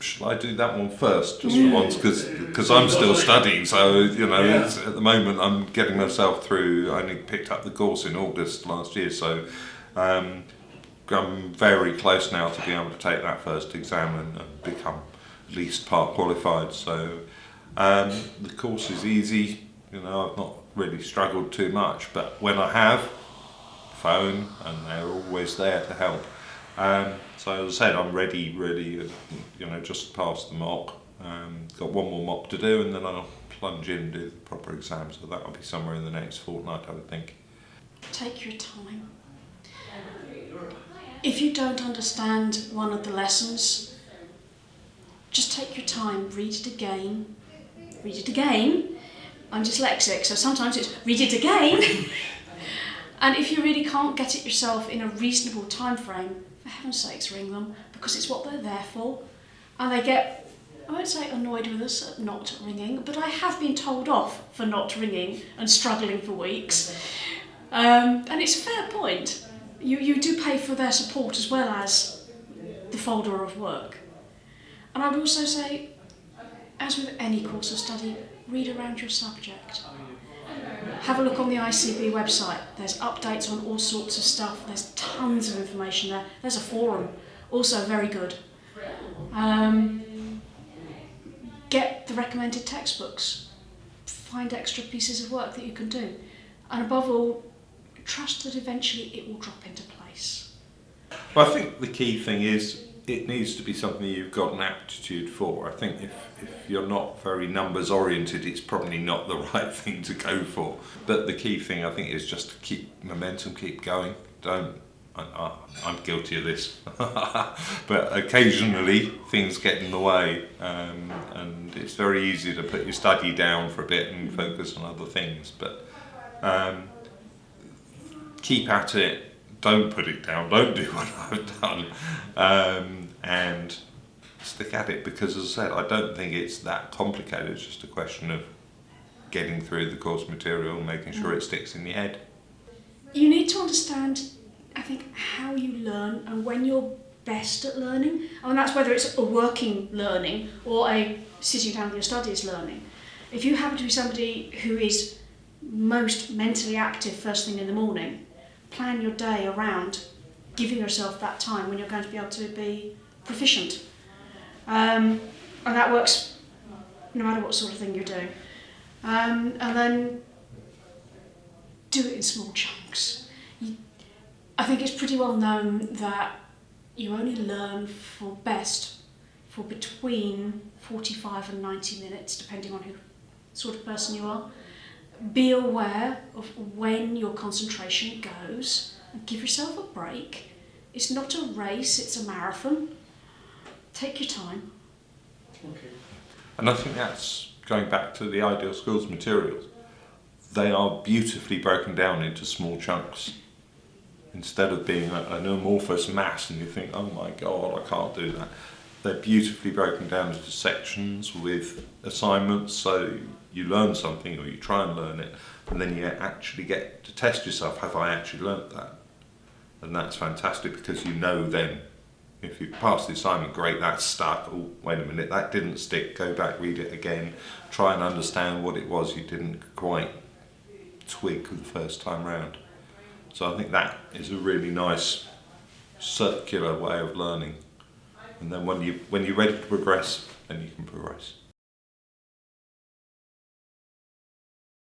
shall I do that one first, just for once, because I'm still studying, so, you know, it's, at the moment I'm getting myself through. I only picked up the course in August last year, so I'm very close now to being able to take that first exam and become at least part qualified. So the course is easy, you know, I've not really struggled too much, but when I have, phone, and they're always there to help. So as I said, I'm ready, really, you know, just past the mock. Got one more mock to do, and then I'll plunge in and do the proper exam, so that'll be somewhere in the next fortnight, I would think. Take your time. If you don't understand one of the lessons, just take your time, read it again. Read it again. I'm dyslexic, so sometimes it's read it again. And if you really can't get it yourself in a reasonable time frame, for heaven's sakes, ring them, because it's what they're there for. And they get, I won't say annoyed with us at not ringing, but I have been told off for not ringing and struggling for weeks. And it's a fair point. You do pay for their support as well as the folder of work. And I would also say, as with any course of study, read around your subject. Have a look on the ICB website. There's updates on all sorts of stuff. There's tons of information there. There's a forum, also very good. Get the recommended textbooks. Find extra pieces of work that you can do. And above all, trust that eventually it will drop into place. Well, I think the key thing is it needs to be something you've got an aptitude for. I think if you're not very numbers oriented, it's probably not the right thing to go for. But the key thing, I think, is just to keep momentum, keep going. I'm guilty of this, but occasionally things get in the way, and it's very easy to put your study down for a bit and focus on other things. But keep at it. Don't put it down, don't do what I've done, and stick at it, because as I said, I don't think it's that complicated. It's just a question of getting through the course material and making sure it sticks in your head. You need to understand, I think, how you learn and when you're best at learning. I mean, that's whether it's a working learning or a sitting down with your studies learning. If you happen to be somebody who is most mentally active first thing in the morning, plan your day around giving yourself that time when you're going to be able to be proficient. And that works no matter what sort of thing you're doing. And then do it in small chunks. I think it's pretty well known that you only learn for between 45 and 90 minutes, depending on who sort of person you are. Be aware of when your concentration goes and give yourself a break. It's not a race, it's a marathon. Take your time. Okay. And I think that's going back to the Ideal Schools materials. They are beautifully broken down into small chunks. Instead of being an amorphous mass and you think, oh my God, I can't do that. They're beautifully broken down into sections with assignments, so you learn something or you try and learn it, and then you actually get to test yourself, have I actually learnt that? And that's fantastic, because you know then, if you pass the assignment, great, that's stuck. Oh, wait a minute, that didn't stick, go back, read it again, try and understand what it was you didn't quite twig the first time round. So I think that is a really nice circular way of learning. And then when you're ready to progress, then you can progress.